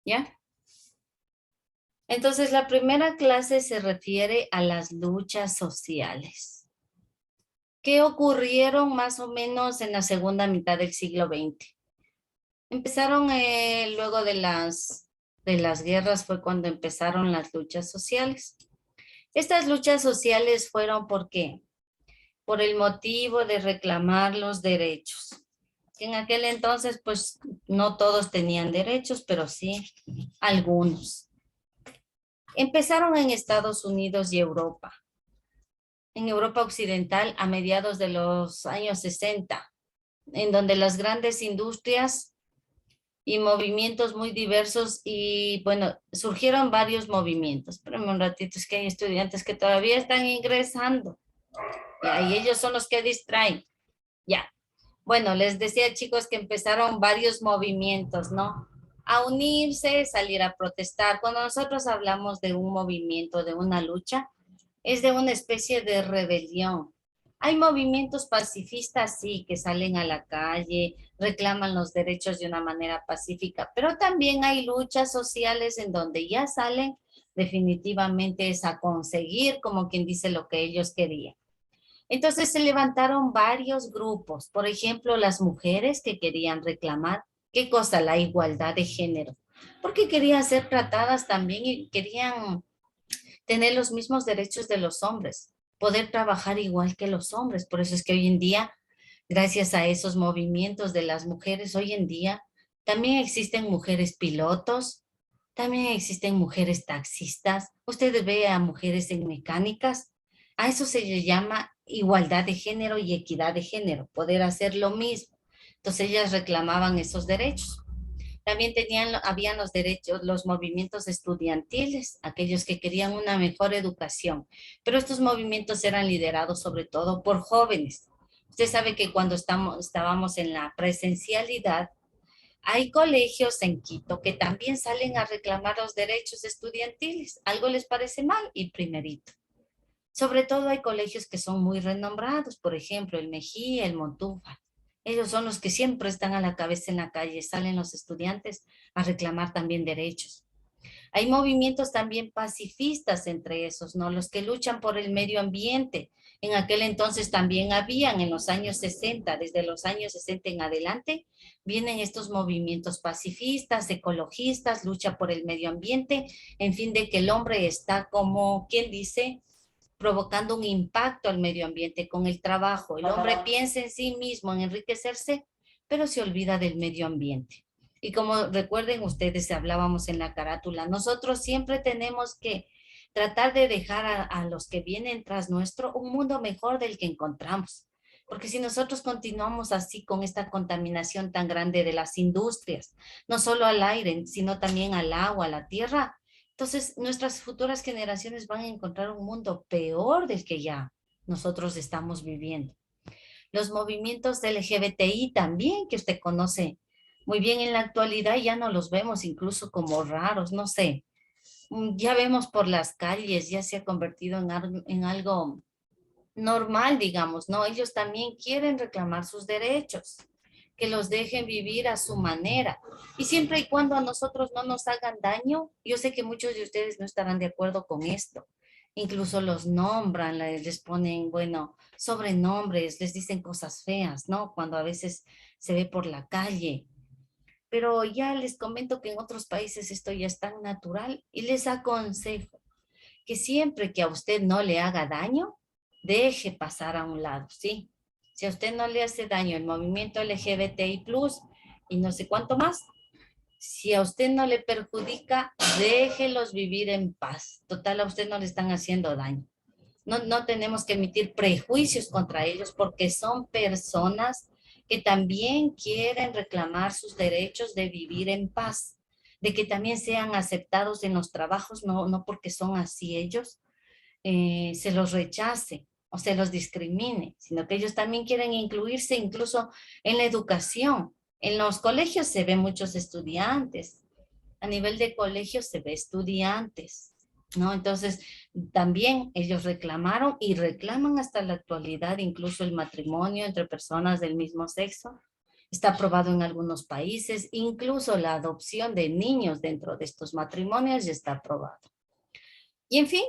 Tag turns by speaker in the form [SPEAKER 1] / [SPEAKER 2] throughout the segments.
[SPEAKER 1] ¿Ya? Entonces, la primera clase se refiere a las luchas sociales que ocurrieron más o menos en la segunda mitad del siglo XX. Empezaron luego de las guerras, fue cuando empezaron las luchas sociales. Estas luchas sociales fueron ¿por qué? Por el motivo de reclamar los derechos. Que en aquel entonces, pues, no todos tenían derechos, pero sí algunos. Empezaron en Estados Unidos y Europa. En Europa Occidental a mediados de los años 60, en donde las grandes industrias y movimientos muy diversos y bueno, surgieron varios movimientos. Espérame un ratito, es que hay estudiantes que todavía están ingresando. Ya, y ellos son los que distraen. Ya. Bueno, les decía chicos que empezaron varios movimientos, ¿no? A unirse, salir a protestar. Cuando nosotros hablamos de un movimiento, de una lucha, es de una especie de rebelión. Hay movimientos pacifistas, sí, que salen a la calle, reclaman los derechos de una manera pacífica, pero también hay luchas sociales en donde ya salen definitivamente es a conseguir, como quien dice, lo que ellos querían. Entonces se levantaron varios grupos, por ejemplo, las mujeres que querían reclamar, ¿qué cosa? La igualdad de género, porque querían ser tratadas también y querían tener los mismos derechos de los hombres, poder trabajar igual que los hombres. Por eso es que hoy en día, gracias a esos movimientos de las mujeres, hoy en día también existen mujeres pilotos, también existen mujeres taxistas. Usted ve a mujeres en mecánicas. A eso se le llama igualdad de género y equidad de género, poder hacer lo mismo. Entonces ellas reclamaban esos derechos. También habían los derechos, los movimientos estudiantiles, aquellos que querían una mejor educación, pero estos movimientos eran liderados sobre todo por jóvenes. Usted sabe que cuando estábamos en la presencialidad, hay colegios en Quito que también salen a reclamar los derechos estudiantiles. Algo les parece mal y primerito. Sobre todo hay colegios que son muy renombrados, por ejemplo, el Mejía, el Montúfar. Ellos son los que siempre están a la cabeza en la calle, salen los estudiantes a reclamar también derechos. Hay movimientos también pacifistas entre esos, ¿no? Los que luchan por el medio ambiente. En aquel entonces también habían, en los años 60, desde los años 60 en adelante, vienen estos movimientos pacifistas, ecologistas, lucha por el medio ambiente, en fin, de que el hombre está como, ¿quién dice? Provocando un impacto al medio ambiente con el trabajo. El hombre piensa en sí mismo, en enriquecerse, pero se olvida del medio ambiente. Y como recuerden ustedes, hablábamos en la carátula, nosotros siempre tenemos que tratar de dejar a los que vienen tras nuestro un mundo mejor del que encontramos. Porque si nosotros continuamos así con esta contaminación tan grande de las industrias, no solo al aire, sino también al agua, a la tierra, entonces nuestras futuras generaciones van a encontrar un mundo peor del que ya nosotros estamos viviendo. Los movimientos LGBTI también, que usted conoce muy bien en la actualidad, ya no los vemos incluso como raros, no sé. Ya vemos por las calles, ya se ha convertido en algo normal, digamos, ¿no? Ellos también quieren reclamar sus derechos, que los dejen vivir a su manera. Y siempre y cuando a nosotros no nos hagan daño, yo sé que muchos de ustedes no estarán de acuerdo con esto. Incluso los nombran, les ponen, bueno, sobrenombres, les dicen cosas feas, ¿no? Cuando a veces se ve por la calle. Pero ya les comento que en otros países esto ya es tan natural y les aconsejo que siempre que a usted no le haga daño, deje pasar a un lado, ¿sí? Si a usted no le hace daño el movimiento LGBTI+, y no sé cuánto más, si a usted no le perjudica, déjelos vivir en paz. Total, a usted no le están haciendo daño. No tenemos que emitir prejuicios contra ellos porque son personas que también quieren reclamar sus derechos de vivir en paz, de que también sean aceptados en los trabajos, no porque son así ellos, se los rechace o se los discrimine, sino que ellos también quieren incluirse incluso en la educación. En los colegios se ven muchos estudiantes, a nivel de colegios se ve estudiantes, ¿no? Entonces, también ellos reclamaron y reclaman hasta la actualidad incluso el matrimonio entre personas del mismo sexo, Está aprobado en algunos países, incluso la adopción de niños dentro de estos matrimonios ya está aprobado. Y en fin,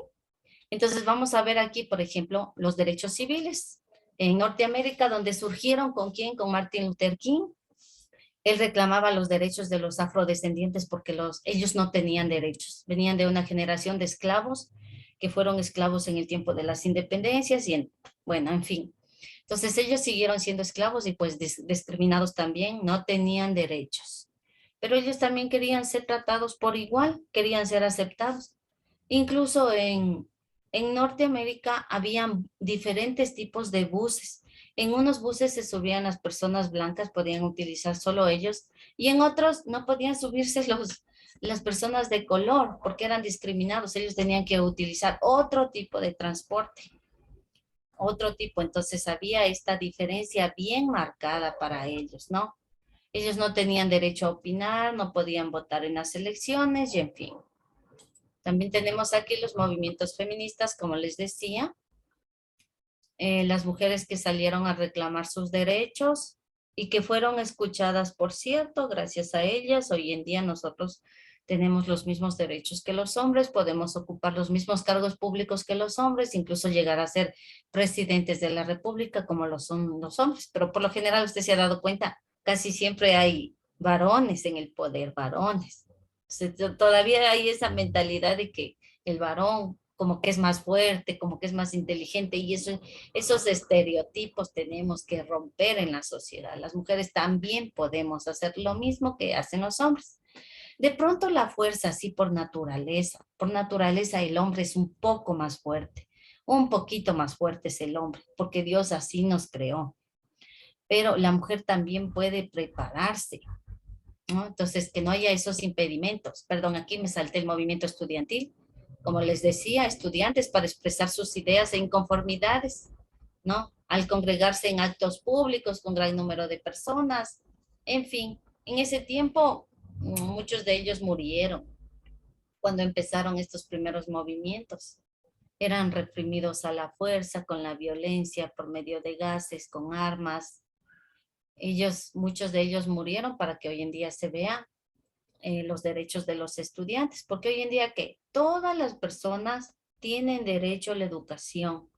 [SPEAKER 1] entonces vamos a ver aquí, por ejemplo, los derechos civiles. En Norteamérica, donde surgieron, ¿con quién? Con Martin Luther King. Él reclamaba los derechos de los afrodescendientes porque ellos no tenían derechos. Venían de una generación de esclavos que fueron esclavos en el tiempo de las independencias bueno, en fin. Entonces ellos siguieron siendo esclavos y pues discriminados también, no tenían derechos. Pero ellos también querían ser tratados por igual, querían ser aceptados. Incluso en Norteamérica habían diferentes tipos de buses. En unos buses se subían las personas blancas, podían utilizar solo ellos, y en otros no podían subirse las personas de color porque eran discriminados. Ellos tenían que utilizar otro tipo de transporte, otro tipo. Entonces había esta diferencia bien marcada para ellos, ¿no? Ellos no tenían derecho a opinar, no podían votar en las elecciones y en fin. También tenemos aquí los movimientos feministas, como les decía, las mujeres que salieron a reclamar sus derechos y que fueron escuchadas, por cierto, gracias a ellas. Hoy en día nosotros tenemos los mismos derechos que los hombres, podemos ocupar los mismos cargos públicos que los hombres, incluso llegar a ser presidentes de la República como lo son los hombres. Pero por lo general usted se ha dado cuenta, casi siempre hay varones en el poder, varones. Todavía hay esa mentalidad de que el varón como que es más fuerte, como que es más inteligente y esos estereotipos tenemos que romper en la sociedad. Las mujeres también podemos hacer lo mismo que hacen los hombres. De pronto la fuerza, sí, por naturaleza el hombre es un poco más fuerte, un poquito más fuerte es el hombre, porque Dios así nos creó. Pero la mujer también puede prepararse, ¿no? Entonces, que no haya esos impedimentos. Perdón, aquí me salté el movimiento estudiantil. Como les decía, estudiantes para expresar sus ideas e inconformidades, ¿no? Al congregarse en actos públicos con gran número de personas. En fin, en ese tiempo muchos de ellos murieron cuando empezaron estos primeros movimientos. Eran reprimidos a la fuerza, con la violencia, por medio de gases, con armas. Muchos de ellos murieron para que hoy en día se vea los derechos de los estudiantes, porque hoy en día que todas las personas tienen derecho a la educación,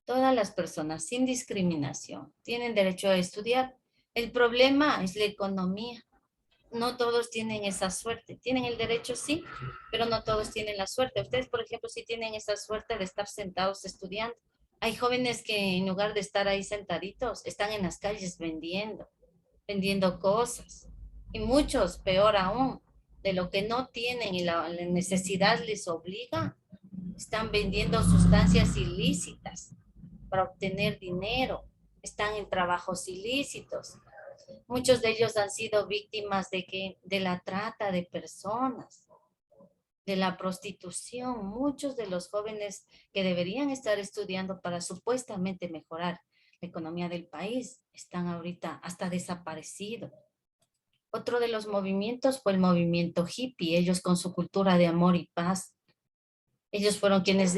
[SPEAKER 1] todas las personas sin discriminación tienen derecho a estudiar. El problema es la economía. No todos tienen esa suerte. Tienen el derecho, sí, pero no todos tienen la suerte. Ustedes, por ejemplo, sí tienen esa suerte de estar sentados estudiando. Hay jóvenes que en lugar de estar ahí sentaditos, están en las calles vendiendo cosas. Y muchos, peor aún, de lo que no tienen y la necesidad les obliga, están vendiendo sustancias ilícitas para obtener dinero, están en trabajos ilícitos. Muchos de ellos han sido víctimas de la trata de personas, de la prostitución. Muchos de los jóvenes que deberían estar estudiando para supuestamente mejorar la economía del país están ahorita hasta desaparecidos. Otro de los movimientos fue el movimiento hippie, ellos con su cultura de amor y paz. Ellos fueron quienes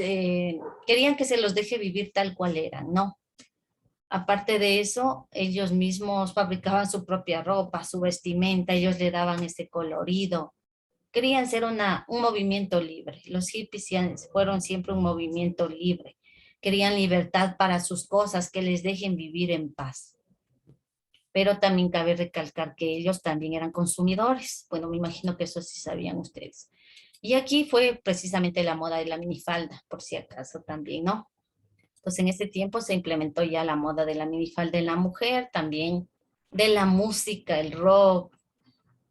[SPEAKER 1] querían que se los deje vivir tal cual eran, ¿no? Aparte de eso, ellos mismos fabricaban su propia ropa, su vestimenta, ellos le daban ese colorido. Querían ser un movimiento libre. Los hippies fueron siempre un movimiento libre. Querían libertad para sus cosas, que les dejen vivir en paz. Pero también cabe recalcar que ellos también eran consumidores. Bueno, me imagino que eso sí sabían ustedes. Y aquí fue precisamente la moda de la minifalda, por si acaso también, ¿no? Pues en ese tiempo se implementó ya la moda de la minifalda en la mujer, también de la música, el rock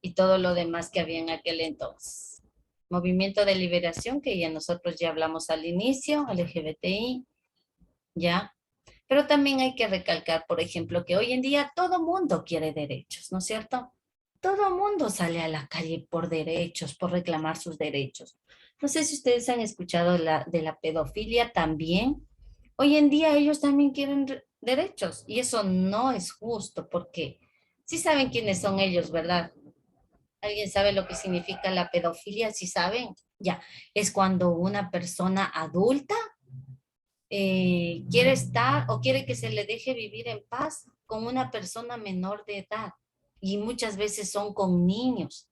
[SPEAKER 1] y todo lo demás que había en aquel entonces. Movimiento de liberación, que ya nosotros ya hablamos al inicio, LGBTI, ya. Pero también hay que recalcar, por ejemplo, que hoy en día todo mundo quiere derechos, ¿no es cierto? Todo mundo sale a la calle por derechos, por reclamar sus derechos. No sé si ustedes han escuchado de la pedofilia también. Hoy en día ellos también quieren derechos y eso no es justo porque sí saben quiénes son ellos, ¿verdad? ¿Alguien sabe lo que significa la pedofilia? ¿Sí saben? Ya, es cuando una persona adulta quiere estar o quiere que se le deje vivir en paz con una persona menor de edad. y muchas veces son con niños.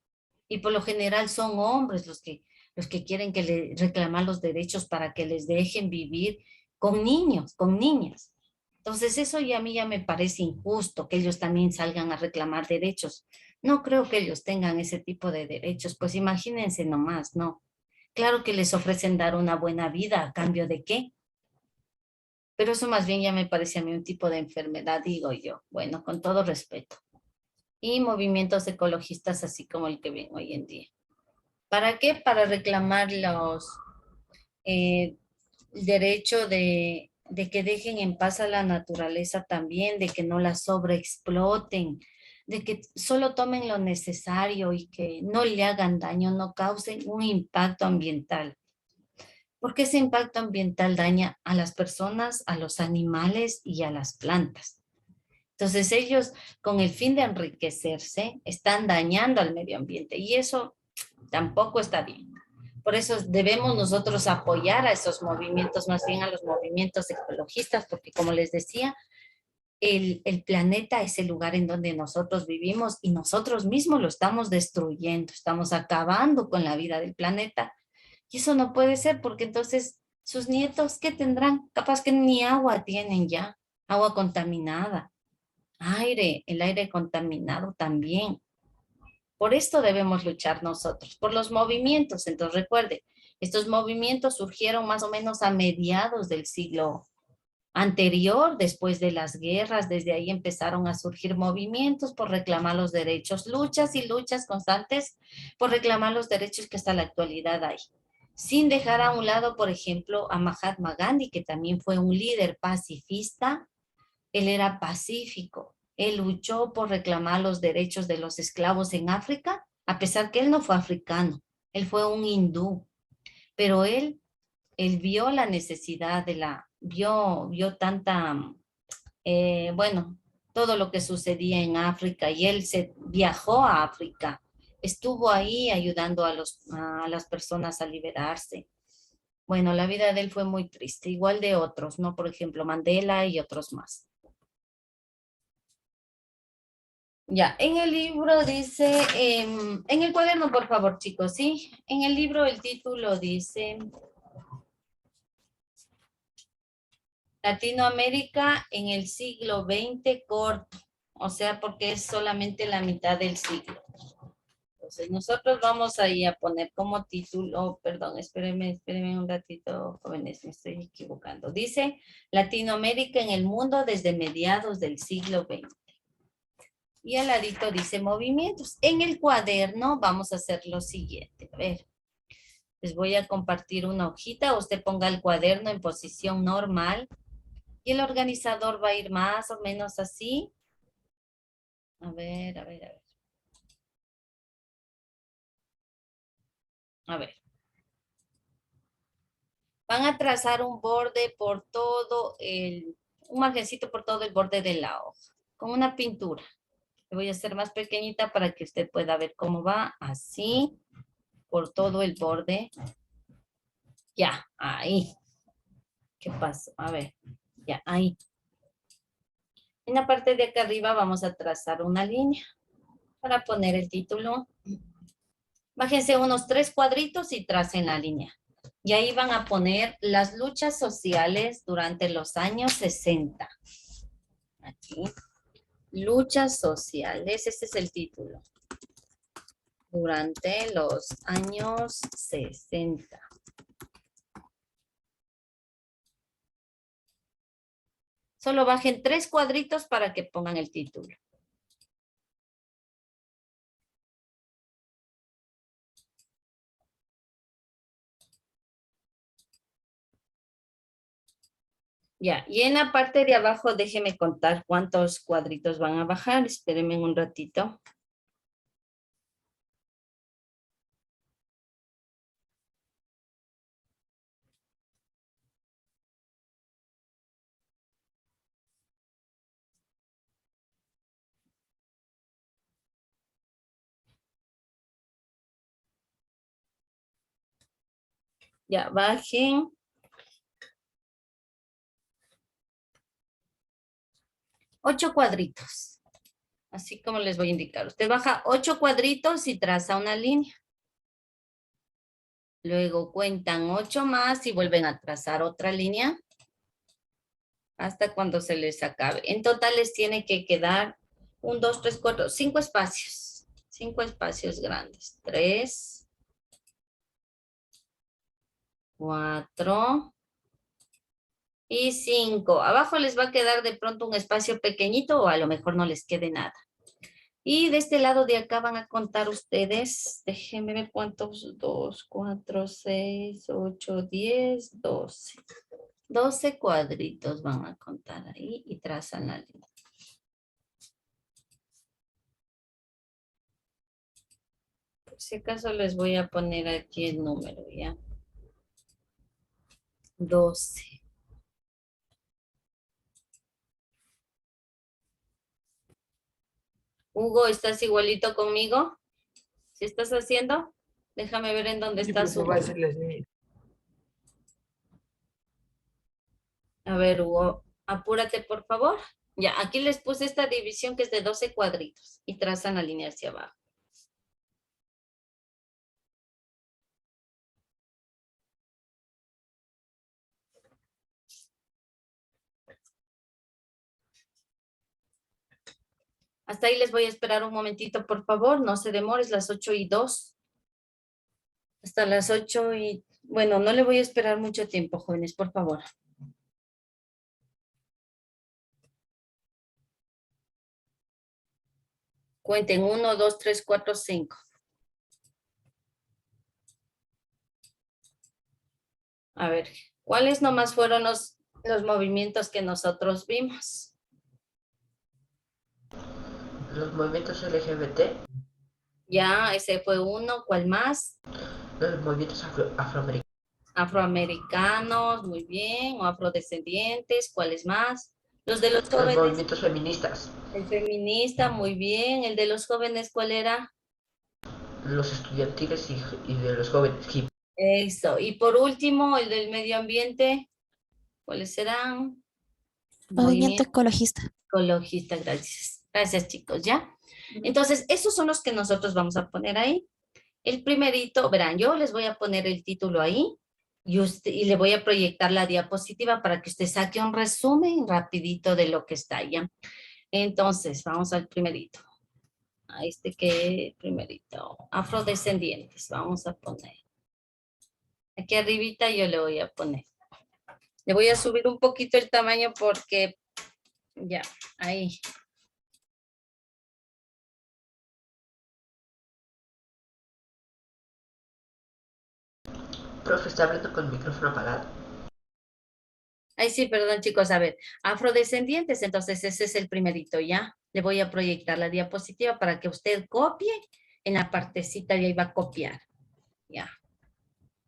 [SPEAKER 1] Y por lo general son hombres los que quieren que le reclamar los derechos para que les dejen vivir con niños, con niñas. Entonces eso ya a mí ya me parece injusto, que ellos también salgan a reclamar derechos. No creo que ellos tengan ese tipo de derechos, pues imagínense nomás, ¿no? Claro que les ofrecen dar una buena vida, ¿a cambio de qué? Pero eso más bien ya me parece a mí un tipo de enfermedad, digo yo. Bueno, con todo respeto. Y movimientos ecologistas así como el que ven hoy en día. ¿Para qué? Para reclamar eh, el derecho de que dejen en paz a la naturaleza también, de que no la sobreexploten, de que solo tomen lo necesario y que no le hagan daño, no causen un impacto ambiental. Porque ese impacto ambiental daña a las personas, a los animales y a las plantas. Entonces ellos, con el fin de enriquecerse, están dañando al medio ambiente y eso tampoco está bien. Por eso debemos nosotros apoyar a esos movimientos, más bien a los movimientos ecologistas, porque como les decía, el planeta es el lugar en donde nosotros vivimos y nosotros mismos lo estamos destruyendo, estamos acabando con la vida del planeta. Y eso no puede ser porque entonces sus nietos, ¿qué tendrán? Capaz que ni agua tienen ya, agua contaminada, aire, el aire contaminado también. Por esto debemos luchar nosotros, por los movimientos. Entonces recuerde, estos movimientos surgieron más o menos a mediados del siglo anterior, después de las guerras, desde ahí empezaron a surgir movimientos por reclamar los derechos, luchas y luchas constantes por reclamar los derechos que hasta la actualidad hay. Sin dejar a un lado, por ejemplo, a Mahatma Gandhi, que también fue un líder pacifista. Él era pacífico. Él luchó por reclamar los derechos de los esclavos en África, a pesar que él no fue africano, él fue un hindú, pero él vio la necesidad vio tanta, bueno, todo lo que sucedía en África y él se viajó a África, estuvo ahí ayudando a las personas a liberarse. Bueno, la vida de él fue muy triste, igual de otros, ¿no? Por ejemplo, Mandela y otros más. Ya, en el libro dice, en el cuaderno, por favor, chicos, ¿sí? En el libro el título dice Latinoamérica en el siglo XX corto, o sea, porque es solamente la mitad del siglo. Entonces, nosotros vamos ahí a poner como título, perdón, espérenme un ratito, jóvenes, me estoy equivocando. Dice Latinoamérica en el mundo desde mediados del siglo XX. Y al ladito dice movimientos. En el cuaderno vamos a hacer lo siguiente. A ver, les voy a compartir una hojita. Usted ponga el cuaderno en posición normal y el organizador va a ir más o menos así. A ver, a ver, a ver. A ver. Van a trazar un borde por un margencito por todo el borde de la hoja, con una pintura. Le voy a hacer más pequeñita para que usted pueda ver cómo va. Así, por todo el borde. Ya, ahí. ¿Qué pasó? A ver, ya, ahí. En la parte de acá arriba vamos a trazar una línea para poner el título. Bájense unos 3 cuadritos y tracen la línea. Y ahí van a poner las luchas sociales durante los años 60. Aquí. Luchas sociales, este es el título. Durante los años 60. Solo bajen 3 cuadritos para que pongan el título. Ya, y en la parte de abajo déjeme contar cuántos cuadritos van a bajar. Espérenme un ratito. Ya, bajen 8 cuadritos. Así como les voy a indicar. Usted baja 8 cuadritos y traza una línea. Luego cuentan 8 más y vuelven a trazar otra línea hasta cuando se les acabe. En total les tiene que quedar 1, 2, 3, 4, 5 espacios. 5 espacios grandes. 3, 4 y 5. Abajo les va a quedar de pronto un espacio pequeñito o a lo mejor no les quede nada. Y de este lado de acá van a contar ustedes, déjenme ver cuántos, 2, 4, 6, 8, 10, 12. 12 cuadritos van a contar ahí y trazan la línea. Por si acaso les voy a poner aquí el número, ¿ya? 12. Hugo, ¿estás igualito conmigo? ¿Sí estás haciendo? Déjame ver en dónde
[SPEAKER 2] Sí,
[SPEAKER 1] estás,
[SPEAKER 2] profe,
[SPEAKER 1] Hugo.
[SPEAKER 2] va a ser las líneas.
[SPEAKER 1] A ver, Hugo, apúrate, por favor. Ya, aquí les puse esta división que es de 12 cuadritos y trazan la línea hacia abajo. Hasta ahí les voy a esperar un momentito, por favor. No se demores, las 8:02. Hasta las 8 y... Bueno, no le voy a esperar mucho tiempo, jóvenes, por favor. Cuenten 1, 2, 3, 4, 5. A ver, ¿cuáles nomás fueron los movimientos que nosotros vimos?
[SPEAKER 2] Los movimientos LGBT,
[SPEAKER 1] Ya, ese fue uno. ¿Cuál más?
[SPEAKER 2] los movimientos afroamericanos,
[SPEAKER 1] Afroamericanos, muy bien. O afrodescendientes, ¿cuáles más? Los de los
[SPEAKER 2] los
[SPEAKER 1] jóvenes.
[SPEAKER 2] movimientos feministas,
[SPEAKER 1] El feminista, muy bien. El de los jóvenes, ¿cuál era?
[SPEAKER 2] los estudiantiles y de los jóvenes hip.
[SPEAKER 1] Eso. Y por último, el del medio ambiente, ¿cuáles serán?
[SPEAKER 3] Movimiento
[SPEAKER 1] Movimiento
[SPEAKER 3] ecologista.
[SPEAKER 1] ecologista, gracias. Gracias, chicos, ¿ya? Entonces, esos son los que nosotros vamos a poner ahí. El primerito, verán, yo les voy a poner el título ahí y le voy a proyectar la diapositiva para que usted saque un resumen rapidito de lo que está allá. Entonces, vamos al primerito. A este que primerito, afrodescendientes, vamos a poner. Aquí arribita yo le voy a poner. Le voy a subir un poquito el tamaño porque ya, ahí.
[SPEAKER 2] Profe, está hablando con el micrófono apagado.
[SPEAKER 1] Ay, sí, perdón, chicos. A ver, afrodescendientes, entonces ese es el primerito, ¿ya? Le voy a proyectar la diapositiva para que usted copie en la partecita y ahí va a copiar. Ya,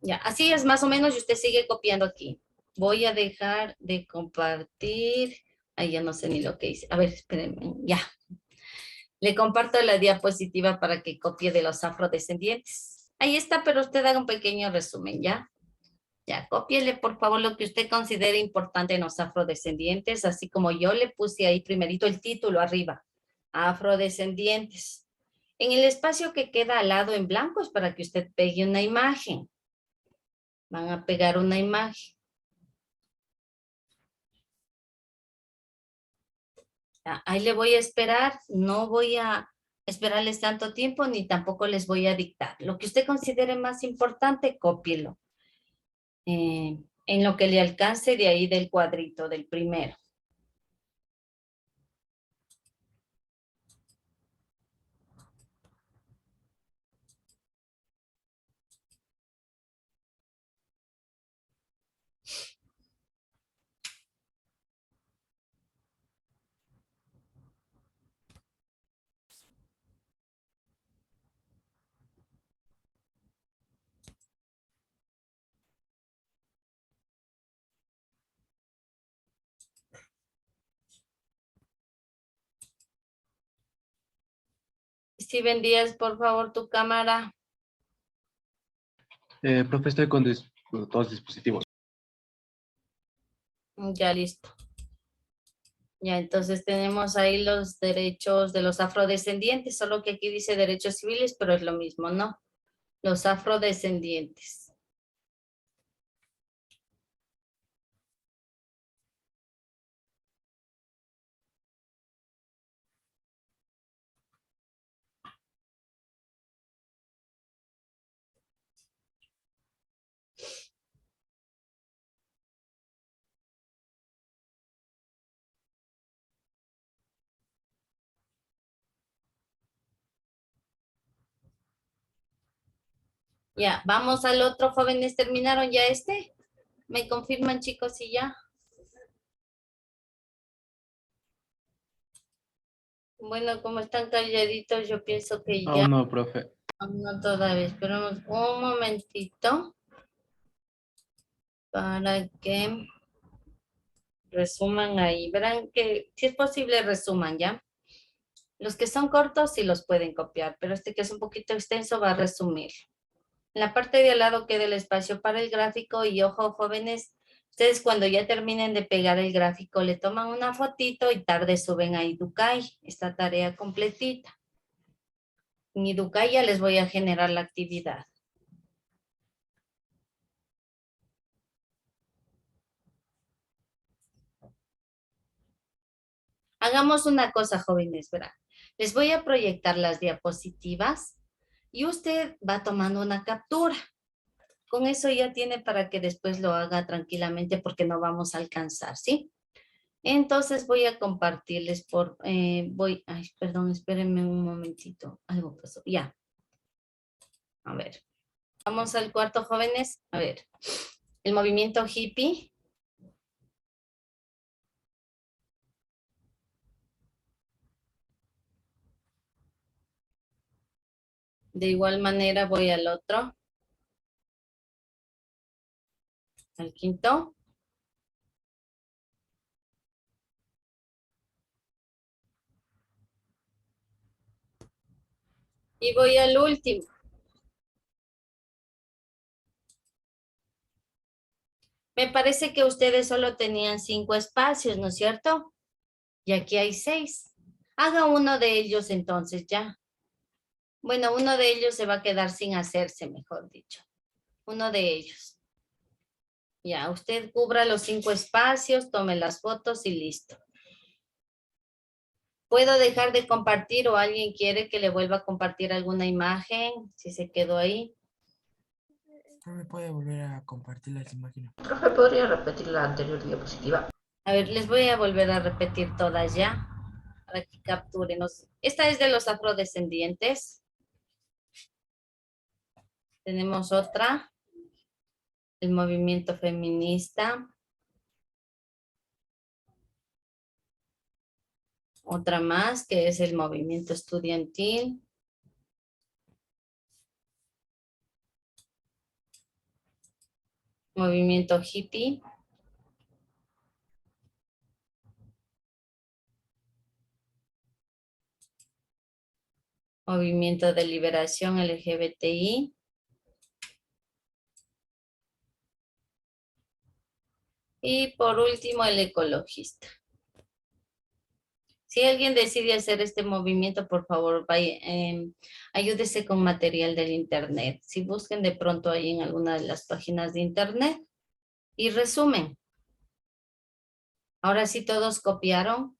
[SPEAKER 1] ya. Así es más o menos y usted sigue copiando aquí. Voy a dejar de compartir. Ay, ya no sé ni lo que hice. A ver, espérenme. Ya. Le comparto la diapositiva para que copie de los afrodescendientes. Ahí está, pero usted haga un pequeño resumen, ¿ya? Ya, cópiele por favor lo que usted considere importante en los afrodescendientes, así como yo le puse ahí primerito el título arriba, afrodescendientes. En el espacio que queda al lado en blanco es para que usted pegue una imagen. Van a pegar una imagen. Ahí le voy a esperar, no voy a esperarles tanto tiempo ni tampoco les voy a dictar. Lo que usted considere más importante, cópielo. En lo que le alcance de ahí del cuadrito, del primero. Steven Díaz, por favor, tu cámara.
[SPEAKER 4] Profe, estoy con todos los dispositivos.
[SPEAKER 1] Ya listo. Ya, entonces tenemos ahí los derechos de los afrodescendientes, solo que aquí dice derechos civiles, pero es lo mismo, ¿no? Los afrodescendientes. Ya, vamos al otro, jóvenes, ¿terminaron ya este? ¿Me confirman, chicos, y ya? Bueno, como están calladitos, yo pienso que ya.
[SPEAKER 3] Aún no, profe.
[SPEAKER 1] No todavía, esperamos un momentito para que resuman ahí. Verán que si es posible resuman, ¿ya? Los que son cortos sí los pueden copiar, pero este que es un poquito extenso va a resumir. En la parte de al lado queda el espacio para el gráfico y ojo, jóvenes, ustedes cuando ya terminen de pegar el gráfico le toman una fotito y tarde suben a Idukai esta tarea completita. En Idukai ya les voy a generar la actividad. Hagamos una cosa, jóvenes, verán. Les voy a proyectar las diapositivas y usted va tomando una captura. Con eso ya tiene para que después lo haga tranquilamente porque no vamos a alcanzar, ¿sí? Entonces voy a compartirles ay, perdón, espérenme un momentito. Algo pasó, ya. A ver, vamos al cuarto, jóvenes. A ver, el movimiento hippie. De igual manera voy al otro, al quinto. Y voy al último. Me parece que ustedes solo tenían 5 espacios, ¿no es cierto? Y aquí hay 6. Haga uno de ellos entonces ya. Bueno, uno de ellos se va a quedar sin hacerse, mejor dicho. Uno de ellos. Ya, usted cubra los 5 espacios, tome las fotos y listo. ¿Puedo dejar de compartir o alguien quiere que le vuelva a compartir alguna imagen? Si se quedó ahí.
[SPEAKER 4] ¿Me puede volver a compartir las imágenes?
[SPEAKER 2] Profe, ¿podría repetir la anterior diapositiva?
[SPEAKER 1] A ver, les voy a volver a repetir todas ya, para que capturen. Esta es de los afrodescendientes. Tenemos otra, el movimiento feminista. Otra más, que es el movimiento estudiantil. Movimiento hippie. Movimiento de liberación LGBTI. Y por último, el ecologista. Si alguien decide hacer este movimiento, por favor, vaya, ayúdese con material del internet. Si busquen de pronto ahí en alguna de las páginas de internet y resumen. Ahora sí todos copiaron.